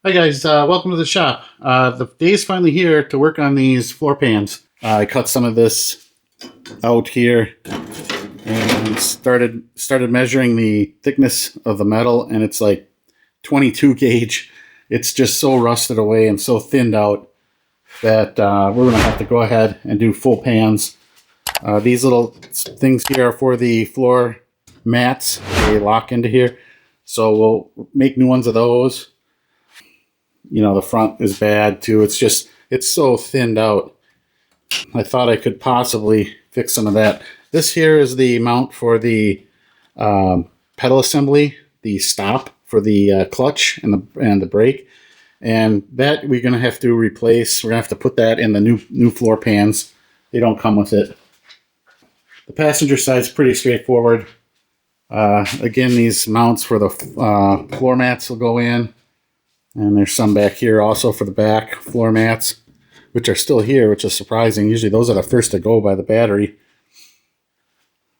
Hi guys, welcome to the shop. The day's finally here to work on these floor pans. I cut some of this out here and started measuring the thickness of the metal, and it's like 22 gauge. It's just so rusted away and so thinned out that we're going to have to go ahead and do full pans. These little things here are for the floor mats. They lock into here, so we'll make new ones of those. You know, the front is bad too. It's so thinned out. I thought I could possibly fix some of that. This here is the mount for the pedal assembly, the stop for the clutch and the brake, and that we're going to have to replace. We're going to have to put that in the new floor pans. They don't come with it. The passenger side is pretty straightforward. Again, these mounts for the floor mats will go in. And there's some back here also for the back floor mats, which are still here, which is surprising. Usually those are the first to go by the battery.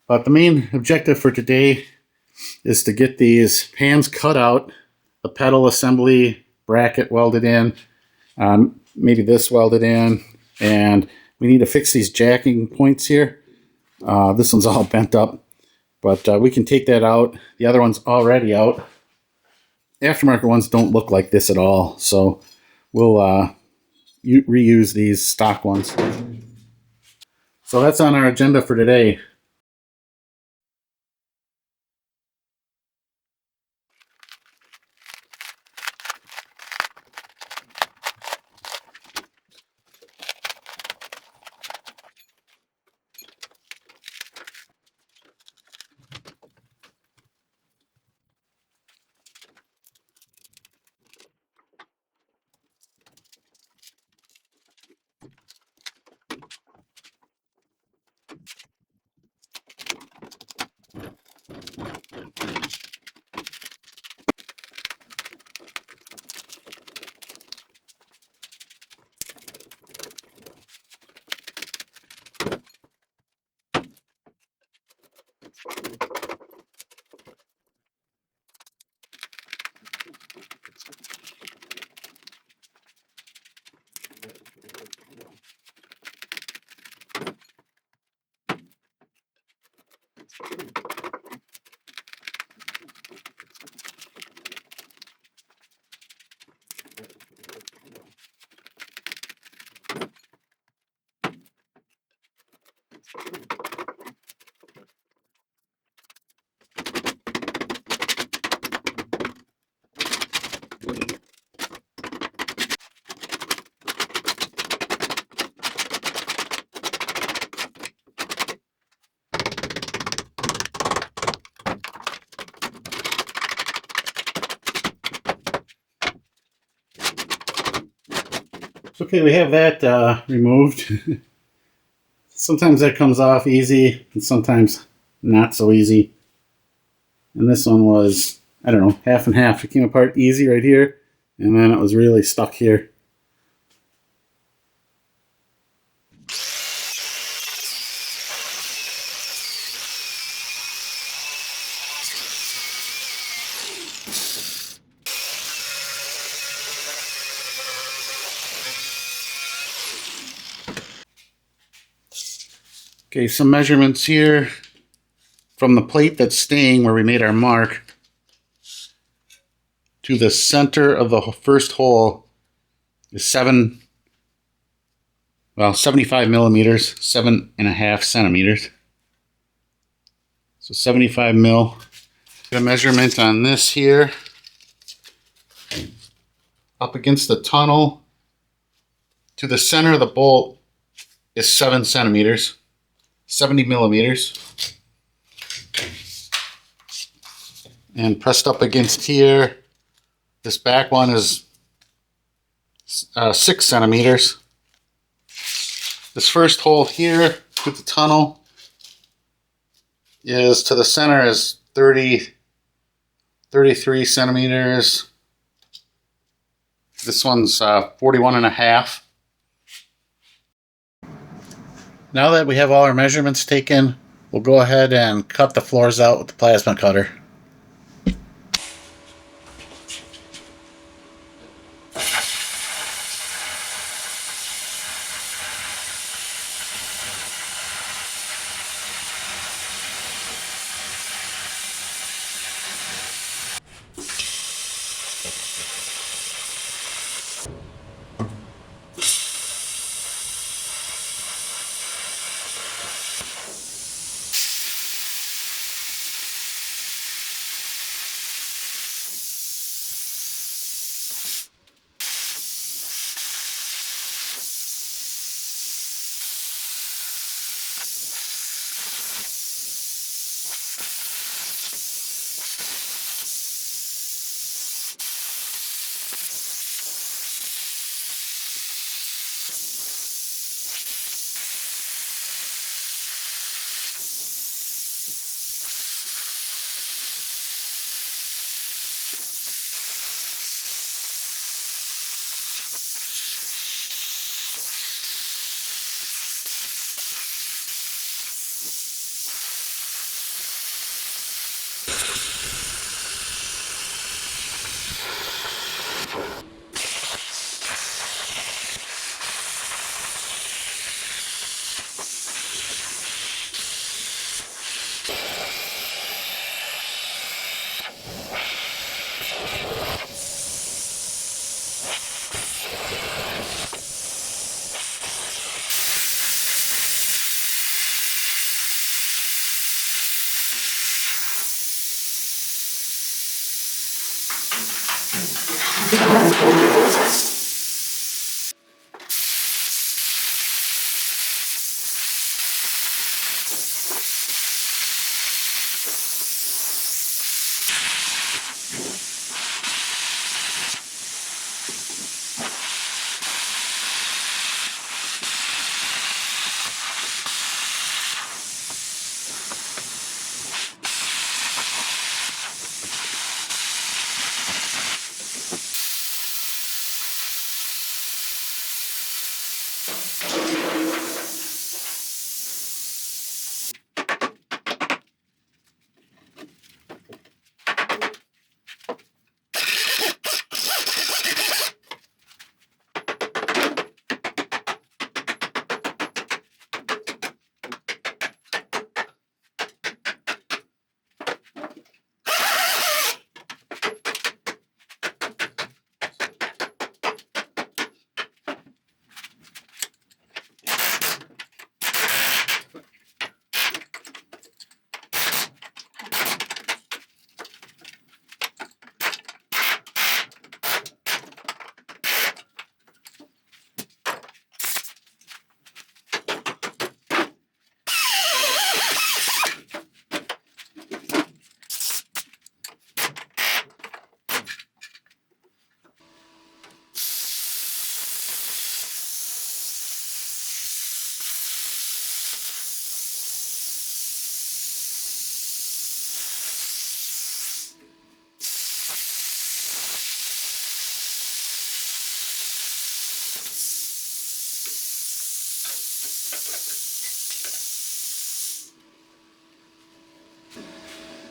But the main objective for today is to get these pans cut out, the pedal assembly bracket welded in, maybe this welded in, and we need to fix these jacking points here. This one's all bent up, but we can take that out. The other one's already out. Aftermarket ones don't look like this at all, so we'll reuse these stock ones. So that's on our agenda for today. Okay, we have that removed. Sometimes that comes off easy, and sometimes not so easy. And this one was, I don't know, half and half. It came apart easy right here, and then it was really stuck here. Okay, some measurements here from the plate that's staying where we made our mark to the center of the first hole is 75 millimeters, 7.5 centimeters. So 75 mil. Get a measurement on this here. Up against the tunnel to the center of the bolt is 7 centimeters, 70 millimeters. And pressed up against here, this back one is 6 centimeters. This first hole here to the tunnel is to the center is 33 centimeters. This one's 41.5. Now that we have all our measurements taken, we'll go ahead and cut the floors out with the plasma cutter.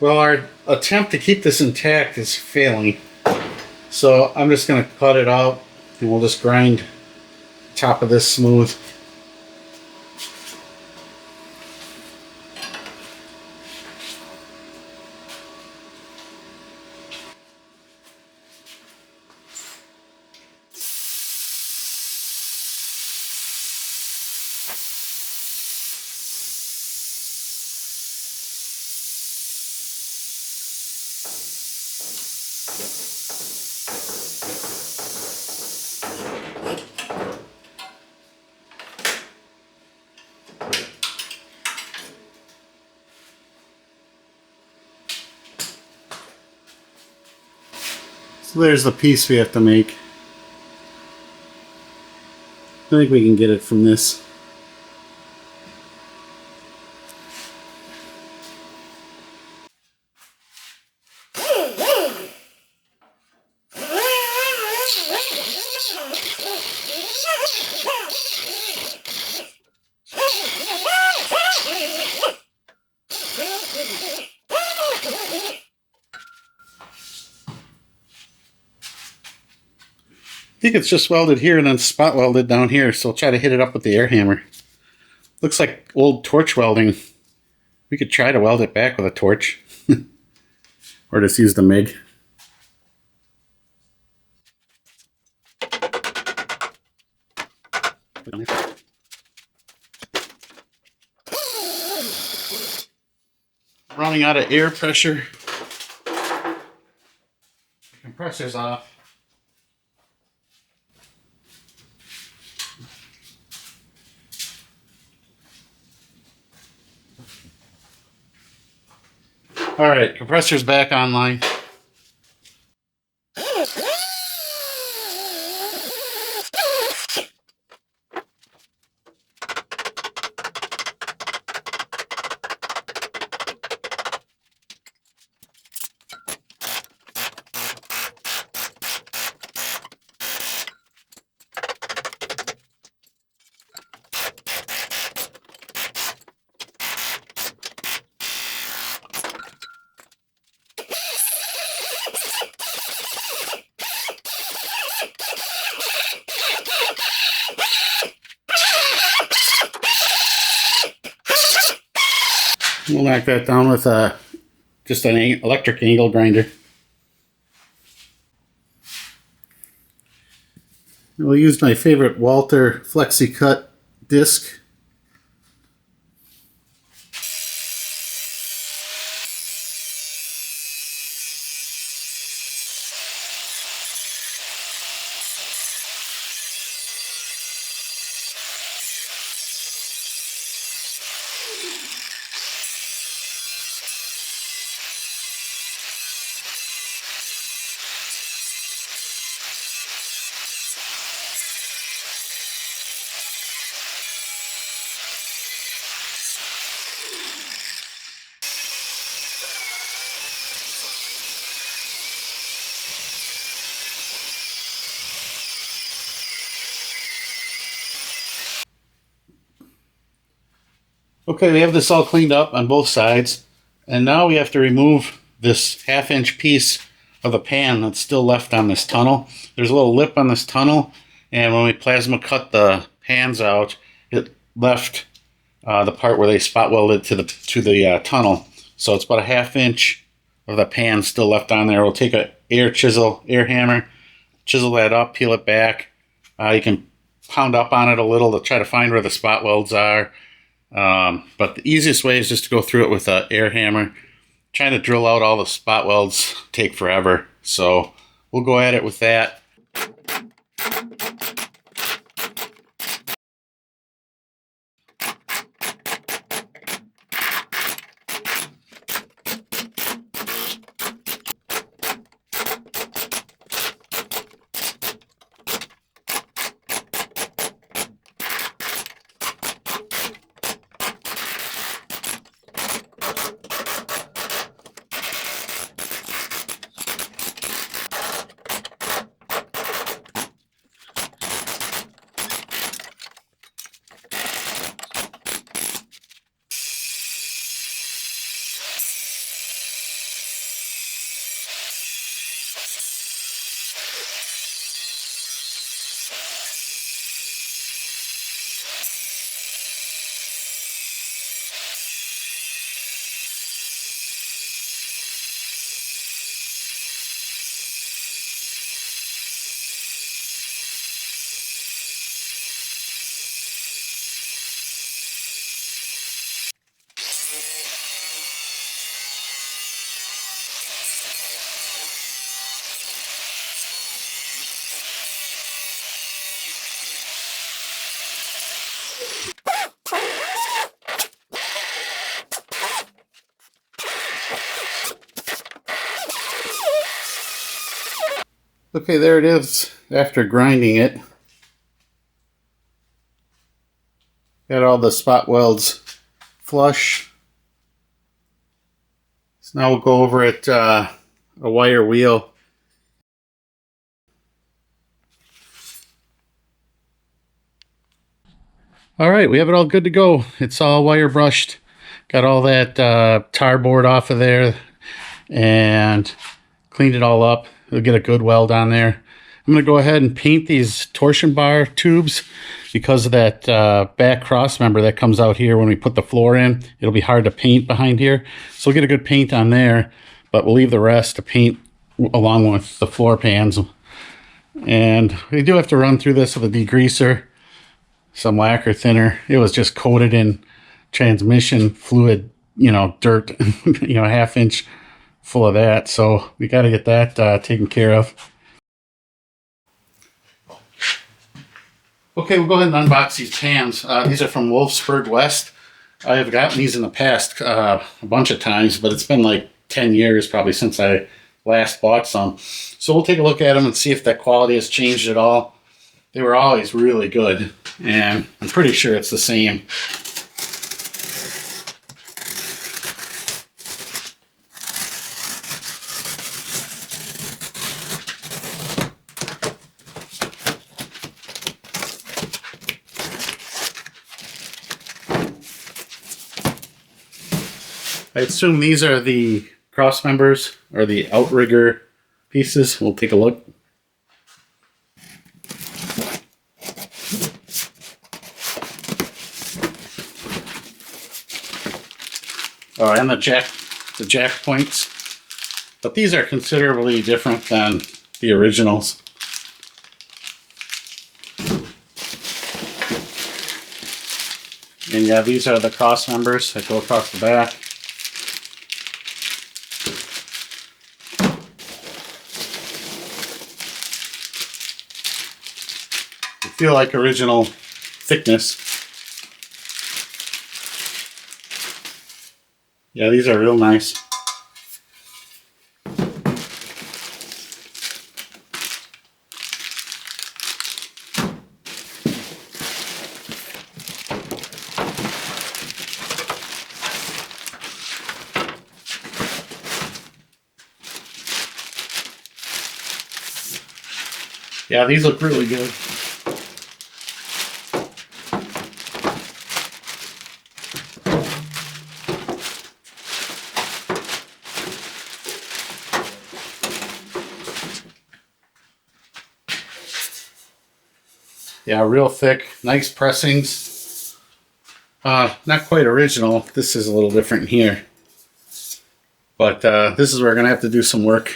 Well, our attempt to keep this intact is failing. So I'm just going to cut it out and we'll just grind the top of this smooth. So there's the piece we have to make. I think we can get it from this. think it's just welded here and then spot welded down here, so I'll try to hit it up with the air hammer. Looks like old torch welding. We could try to weld it back with a torch. Or just use the MIG. Running out of air pressure. Compressor's off. All right, compressor's back online. We'll knock that down with just an electric angle grinder. We'll use my favorite Walter Flexi Cut disc. Okay, we have this all cleaned up on both sides, and now we have to remove this 1/2-inch piece of the pan that's still left on this tunnel. There's a little lip on this tunnel, and when we plasma cut the pans out, it left the part where they spot welded to the tunnel. So it's about a 1/2 inch of the pan still left on there. We'll take a air hammer, chisel that up, peel it back. You can pound up on it a little to try to find where the spot welds are. But the easiest way is just to go through it with an air hammer. Trying to drill out all the spot welds take forever, so we'll go at it with that. Okay, there it is after grinding it. Got all the spot welds flush. So now we'll go over it a wire wheel. All right, we have it all good to go. It's all wire brushed. Got all that tar board off of there and cleaned it all up. We'll get a good weld on there. I'm going to go ahead and paint these torsion bar tubes because of that back cross member that comes out here when we put the floor in. It'll be hard to paint behind here. So we'll get a good paint on there, but we'll leave the rest to paint along with the floor pans. And we do have to run through this with a degreaser, some lacquer thinner. It was just coated in transmission fluid, dirt, a half-inch full of that. So we got to get that taken care of. Okay, we'll go ahead and unbox these pans. These are from Wolfsburg West. I have gotten these in the past a bunch of times, but it's been like 10 years probably since I last bought some. So we'll take a look at them and see if that quality has changed at all. They were always really good, and I'm pretty sure it's the same. I assume these are the cross members or the outrigger pieces. We'll take a look. Oh, and the jack points. But these are considerably different than the originals. And yeah, these are the cross members that go across the back. They feel like original thickness. Yeah, these are real nice. Yeah, these look really good. Yeah, real thick, nice pressings. Not quite original. This is a little different here. But this is where we're going to have to do some work.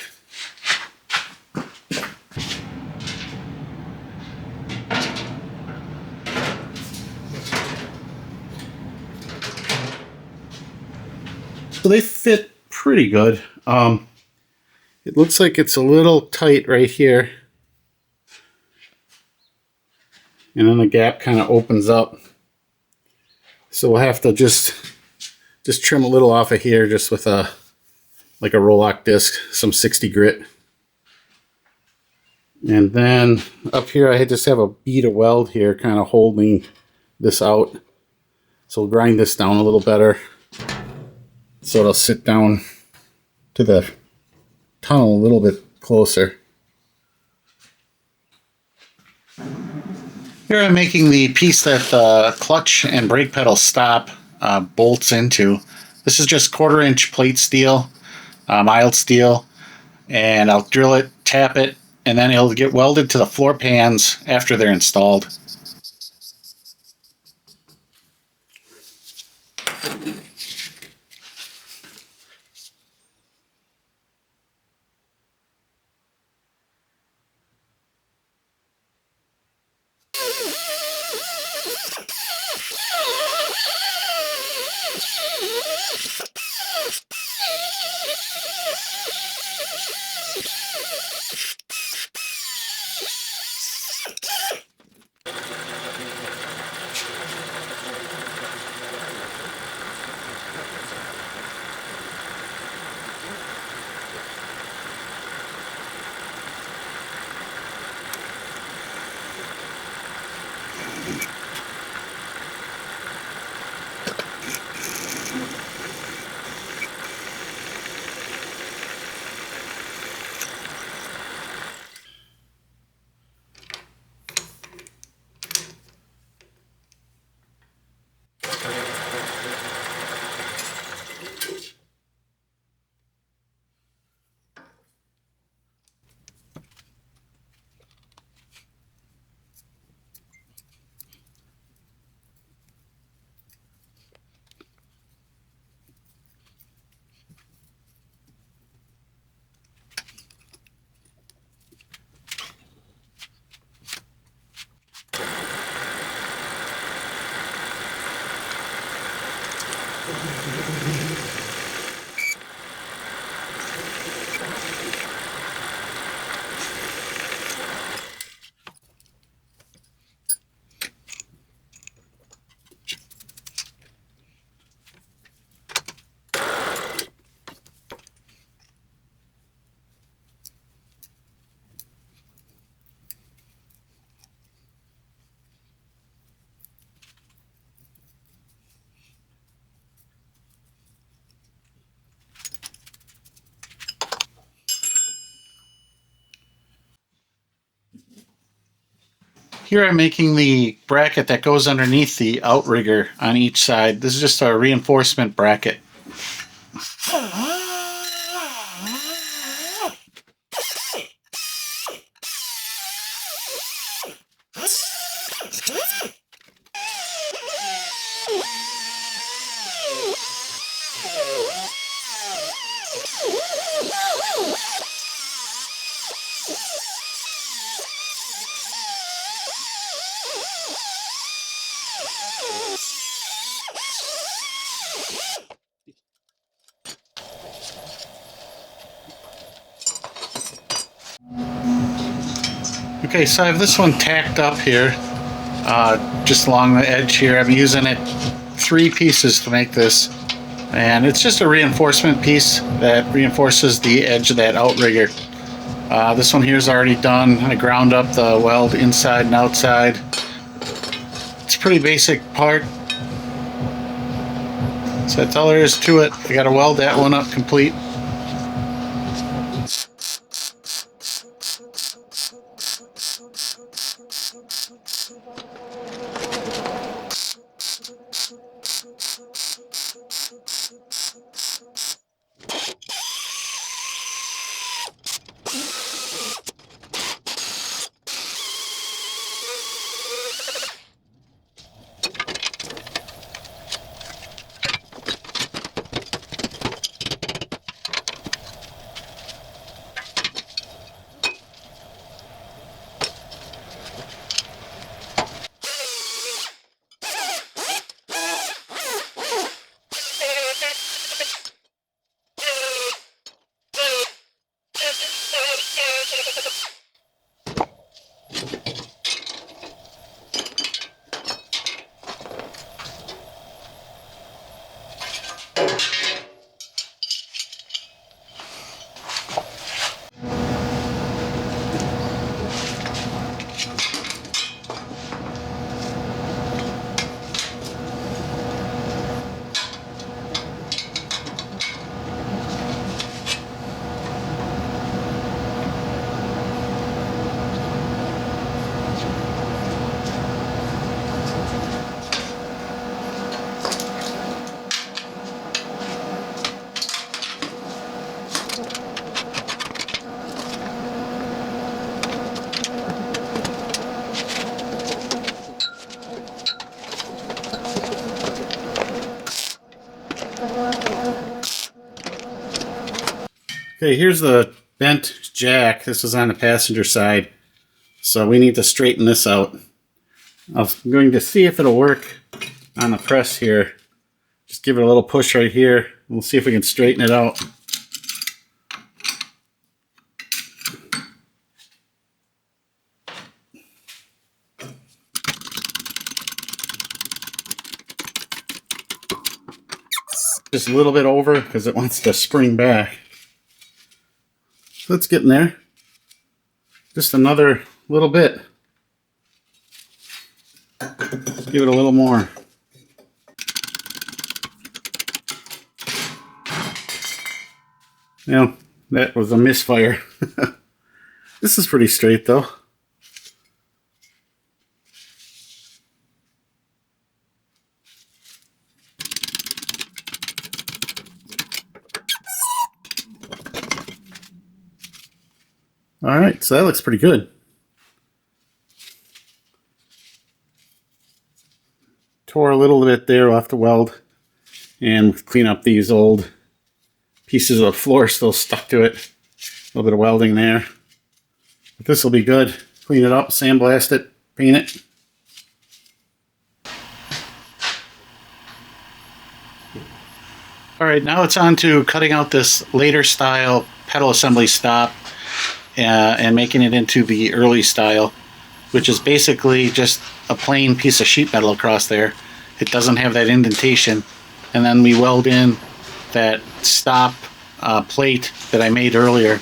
So they fit pretty good. It looks like it's a little tight right here. And then the gap kind of opens up. So we'll have to just trim a little off of here just with a Roloc disc, some 60 grit. And then up here I just have a bead of weld here kind of holding this out. So we'll grind this down a little better so it'll sit down to the tunnel a little bit closer. Here I'm making the piece that the clutch and brake pedal stop bolts into. This is just 1/4-inch plate steel, mild steel, and I'll drill it, tap it, and then it'll get welded to the floor pans after they're installed. Here I'm making the bracket that goes underneath the outrigger on each side. This is just a reinforcement bracket. Okay, so I have this one tacked up here, just along the edge here. I'm using it 3 pieces to make this, and it's just a reinforcement piece that reinforces the edge of that outrigger. This one here is already done. I ground up the weld inside and outside. It's a pretty basic part, so that's all there is to it. I gotta weld that one up complete. Okay, here's the bent jack. This is on the passenger side, so we need to straighten this out. I'm going to see if it'll work on the press here. Just give it a little push right here. We'll see if we can straighten it out. Just a little bit over because it wants to spring back. So it's getting there. Just another little bit. Let's give it a little more. Yeah, that was a misfire. This is pretty straight though. All right, so that looks pretty good. Tore a little bit there, we'll have to weld and clean up these old pieces of floor still stuck to it. A little bit of welding there. But this will be good. Clean it up, sandblast it, paint it. All right, now it's on to cutting out this later style pedal assembly stop and making it into the early style, which is basically just a plain piece of sheet metal across there. It doesn't have that indentation. And then we weld in that stop plate that I made earlier.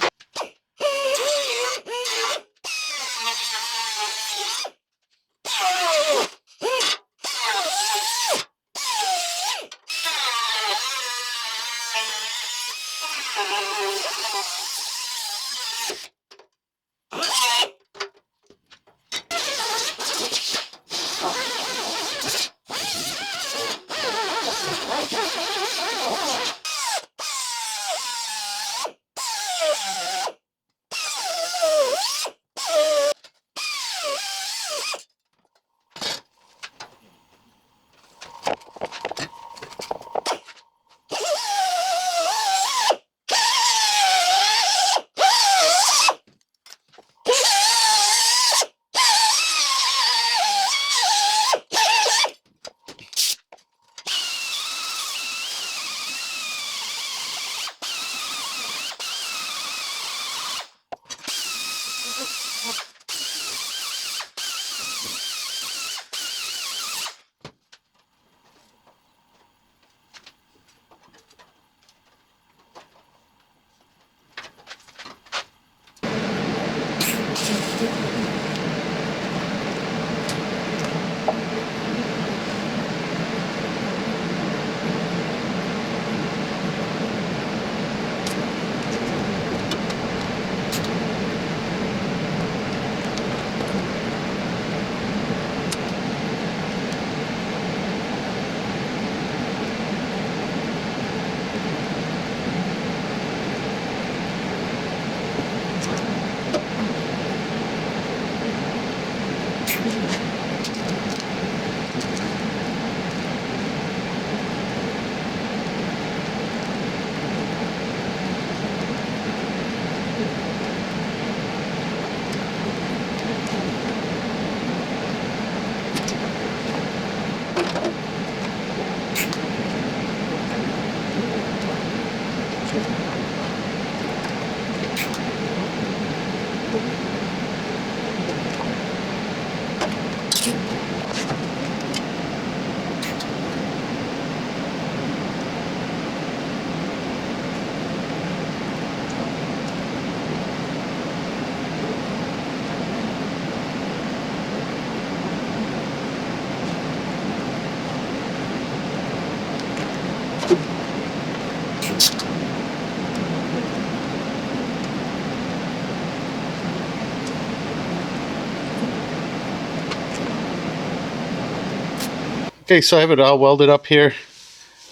Okay, so I have it all welded up here.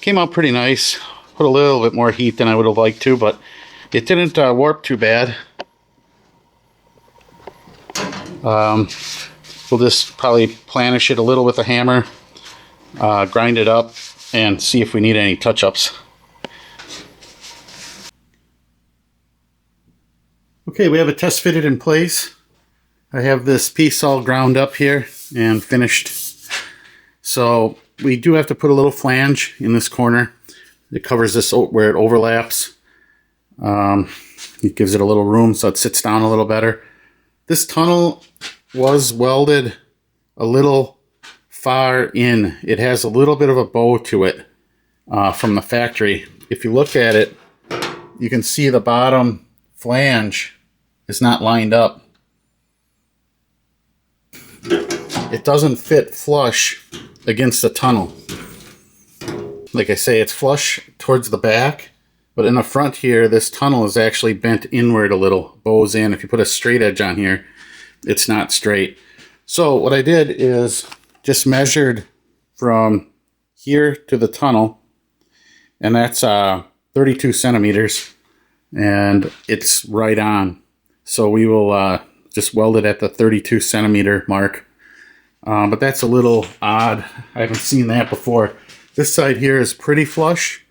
Came out pretty nice. Put a little bit more heat than I would have liked to, but it didn't warp too bad. We'll just probably planish it a little with a hammer, grind it up, and see if we need any touch-ups. Okay, we have a test fitted in place. I have this piece all ground up here and finished. So we do have to put a little flange in this corner. It covers this where it overlaps. It gives it a little room so it sits down a little better. This tunnel was welded a little far in. It has a little bit of a bow to it from the factory. If you look at it, you can see the bottom flange is not lined up. It doesn't fit flush against the tunnel. Like I say, it's flush towards the back, but in the front here, this tunnel is actually bent inward a little, bows in. If you put a straight edge on here, it's not straight. So what I did is just measured from here to the tunnel, and that's 32 centimeters, and it's right on. So we will just weld it at the 32 centimeter mark. But that's a little odd. I haven't seen that before. This side here is pretty flush.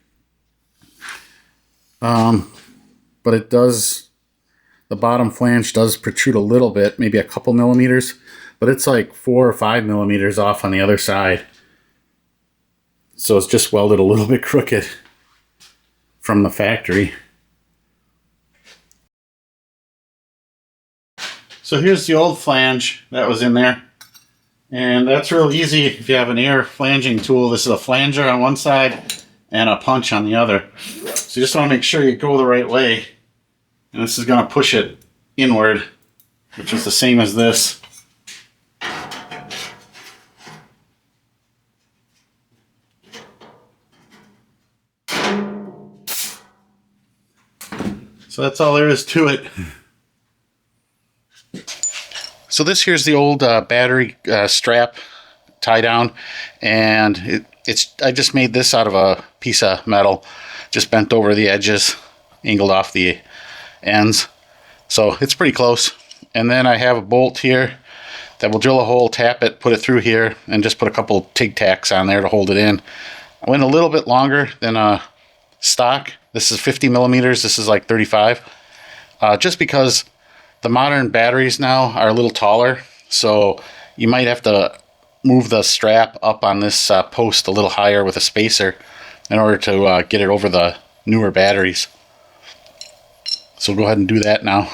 But it does, the bottom flange does protrude a little bit, maybe a couple millimeters, but it's like 4 or 5 millimeters off on the other side. So it's just welded a little bit crooked from the factory. So here's the old flange that was in there. And that's real easy if you have an air flanging tool. This is a flanger on one side and a punch on the other. So you just want to make sure you go the right way. And this is going to push it inward, which is the same as this. So that's all there is to it. So this here's the old battery strap tie down, and I just made this out of a piece of metal, just bent over the edges, angled off the ends. So it's pretty close. And then I have a bolt here that will drill a hole, tap it, put it through here, and just put a couple TIG tacks on there to hold it in. I went a little bit longer than stock. This is 50 millimeters. This is like 35. Just because the modern batteries now are a little taller, so you might have to move the strap up on this post a little higher with a spacer in order to get it over the newer batteries. So go ahead and do that now.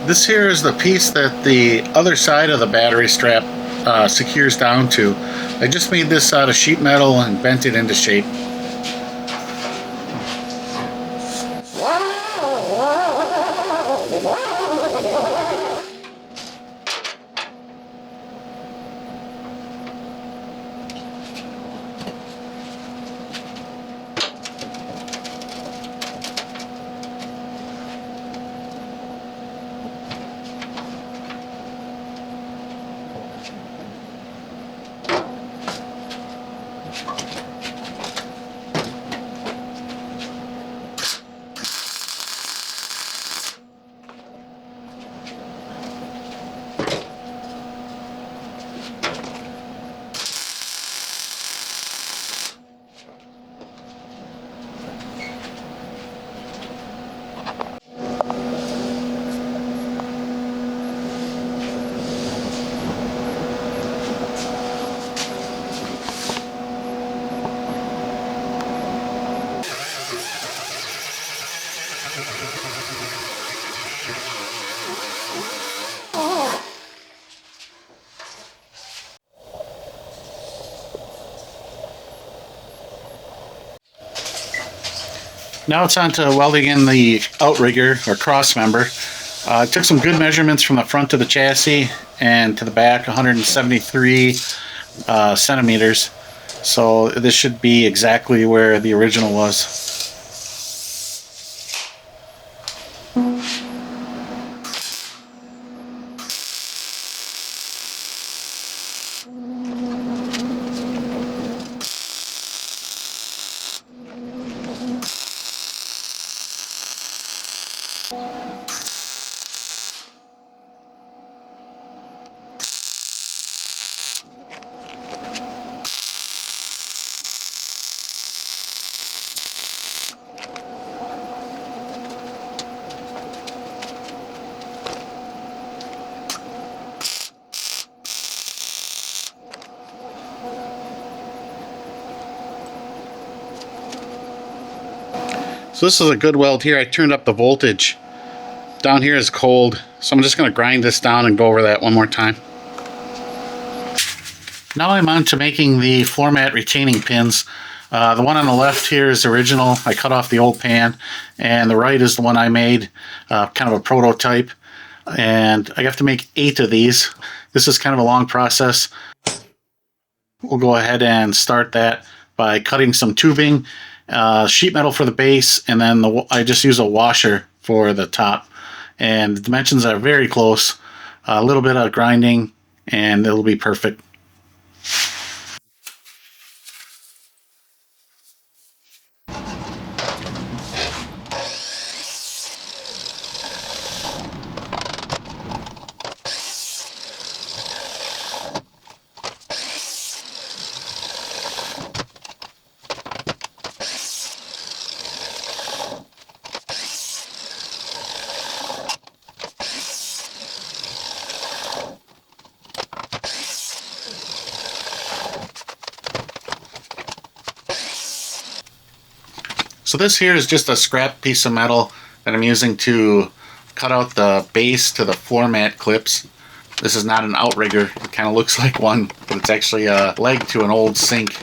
This here is the piece that the other side of the battery strap secures down to. I just made this out of sheet metal and bent it into shape. Now it's on to welding in the outrigger or cross member. I took some good measurements from the front of the chassis and to the back, 173 centimeters. So this should be exactly where the original was. So this is a good weld here. I turned up the voltage. Down here is cold, so I'm just going to grind this down and go over that one more time. Now I'm on to making the floor mat retaining pins. The one on the left here is original. I cut off the old pan, and the right is the one I made, kind of a prototype. And I have to make 8 of these. This is kind of a long process. We'll go ahead and start that by cutting some tubing, sheet metal for the base, and then I just use a washer for the top. And the dimensions are very close. A little bit of grinding, and it'll be perfect. So this here is just a scrap piece of metal that I'm using to cut out the base to the floor mat clips. This is not an outrigger. It kind of looks like one, but it's actually a leg to an old sink.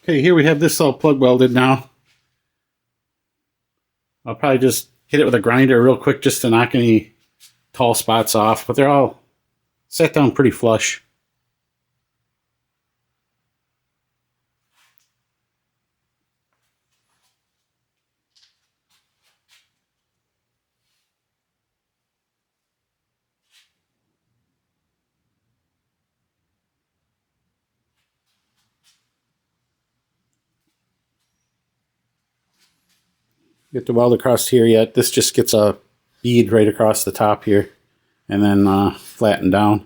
Okay, here we have this all plug welded now. I'll probably just hit it with a grinder real quick just to knock any tall spots off, but they're all set down pretty flush. get the weld across here yet. This just gets a bead right across the top here and then flatten down.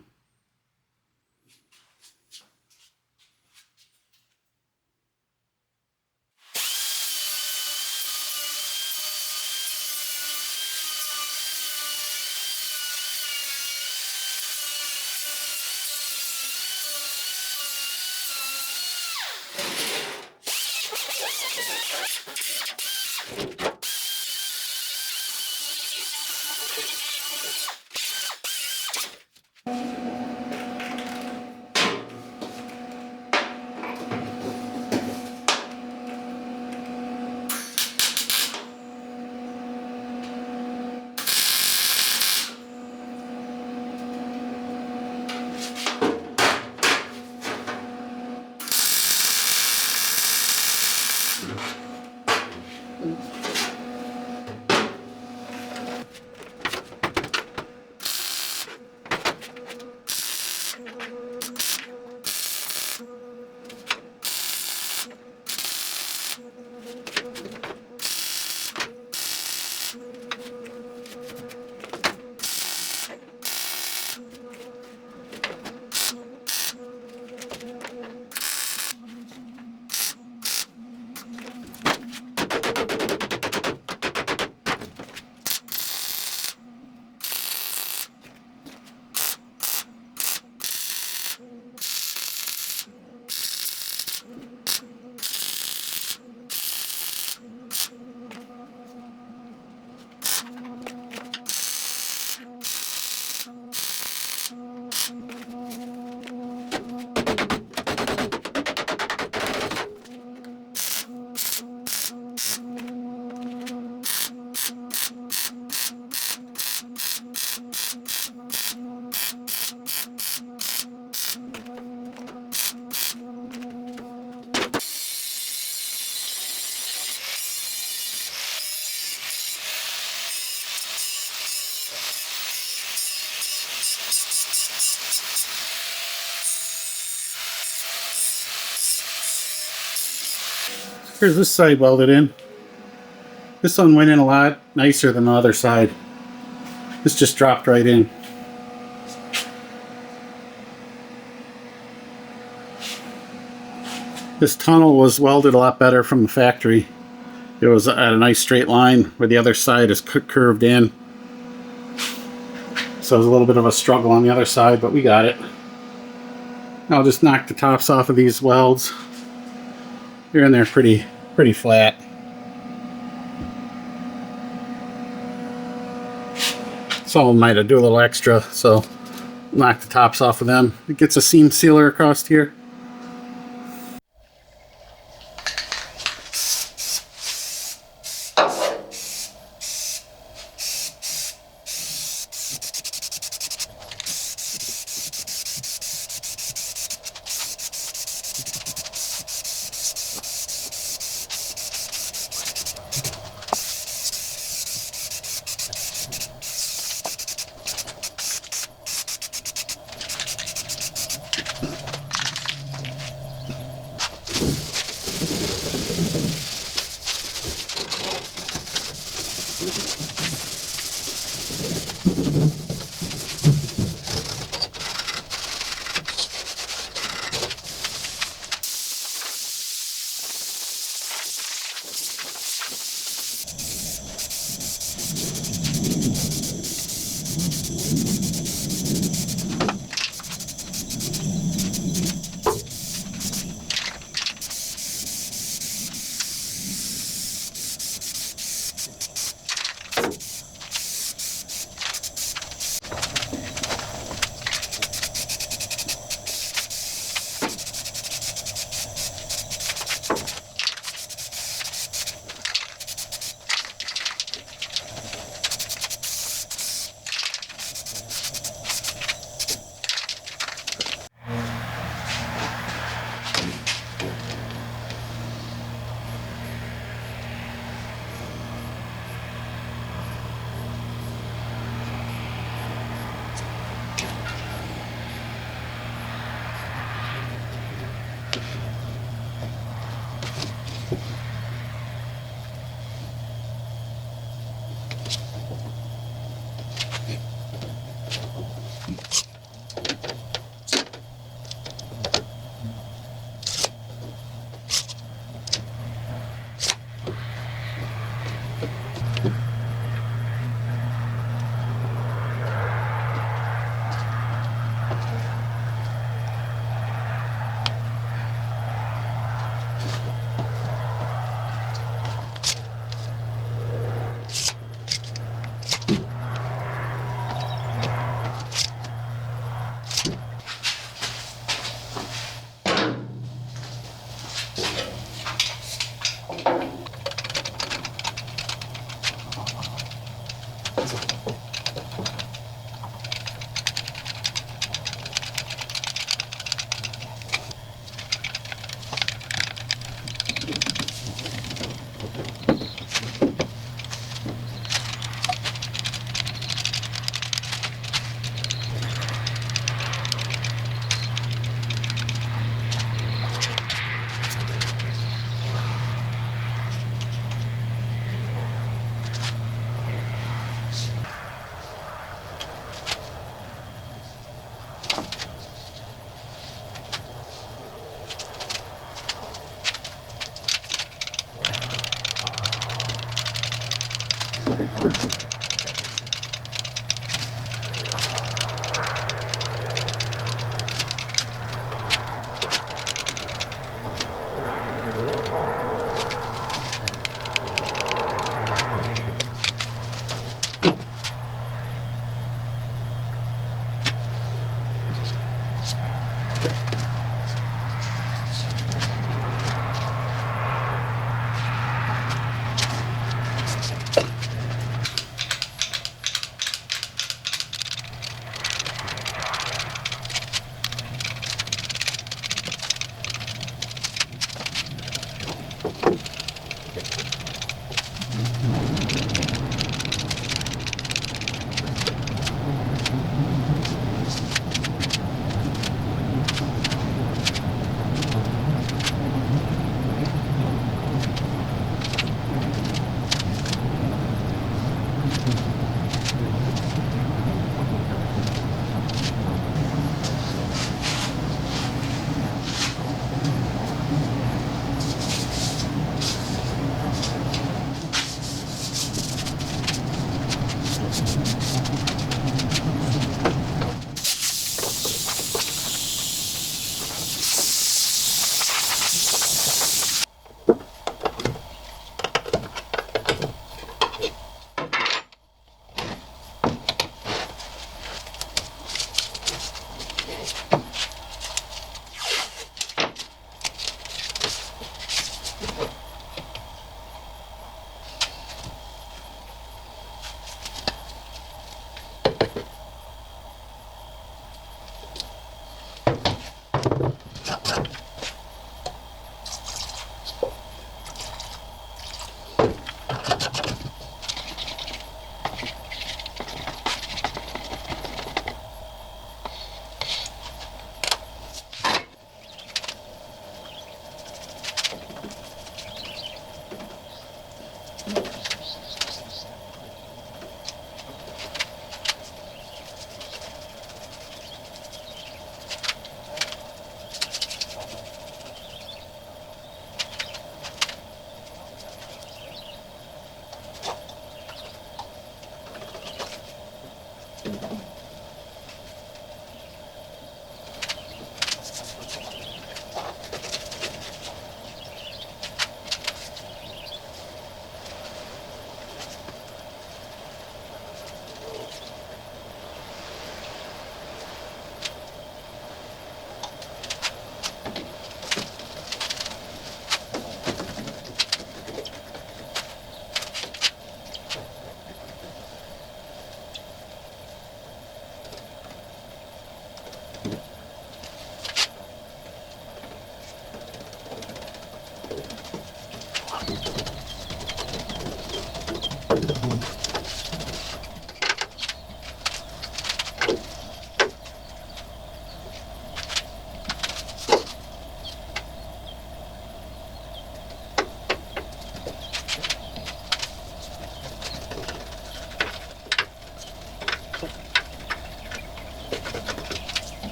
Here's this side welded in. This one went in a lot nicer than the other side. This just dropped right in. This tunnel was welded a lot better from the factory. It was at a nice straight line where the other side is curved in. So it was a little bit of a struggle on the other side, but we got it. I'll just knock the tops off of these welds. They're in there pretty flat. Some of them might do a little extra, so knock the tops off of them. It gets a seam sealer across here.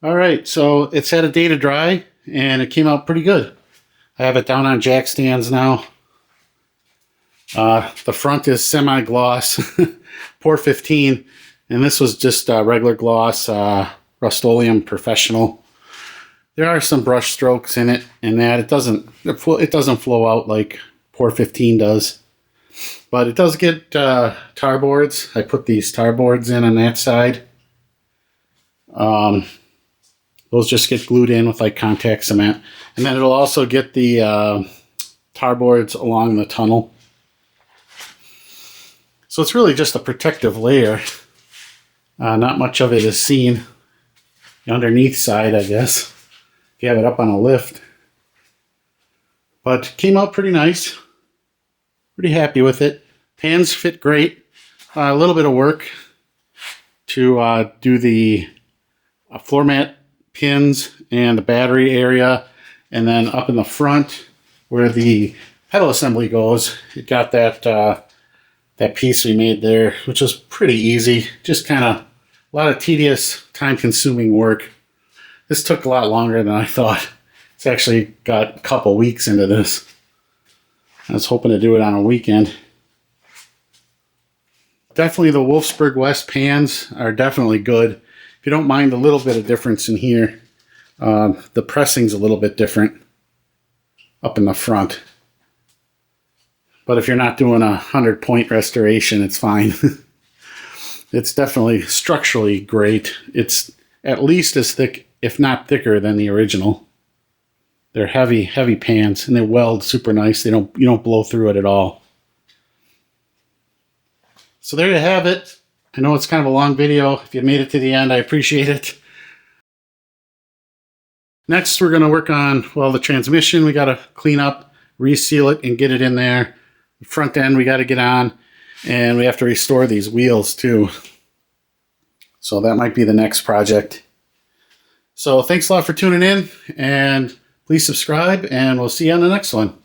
All right, so it's had a day to dry, and it came out pretty good. I have it down on jack stands now. The front is semi-gloss, Pour 15, and this was just regular gloss, Rust-Oleum Professional. There are some brush strokes in it, and that it doesn't flow out like Pour 15 does, but it does get tar boards. I put these tar boards in on that side. Those just get glued in with like contact cement. And then it'll also get the tar boards along the tunnel. So it's really just a protective layer. Not much of it is seen. The underneath side, I guess, if you have it up on a lift. But came out pretty nice. Pretty happy with it. Pans fit great. A little bit of work to do the floor mat pins and the battery area, and then up in the front where the pedal assembly goes, it got that piece we made there, which was pretty easy. Just kind of a lot of tedious, time-consuming work. This took a lot longer than I thought. It's actually got a couple weeks into this. I was hoping to do it on a weekend. Definitely the Wolfsburg West pans are definitely good. If you don't mind a little bit of difference in here, the pressing's a little bit different up in the front. But if you're not doing a 100-point restoration, it's fine. It's definitely structurally great. It's at least as thick, if not thicker, than the original. They're heavy, heavy pans, and they weld super nice. You don't blow through it at all. So there you have it. I know it's kind of a long video. If you made it to the end, I appreciate it. Next, we're going to work on, well, the transmission. We got to clean up, reseal it, and get it in there. The front end we got to get on, and we have to restore these wheels too. So that might be the next project. So thanks a lot for tuning in, and please subscribe, and we'll see you on the next one.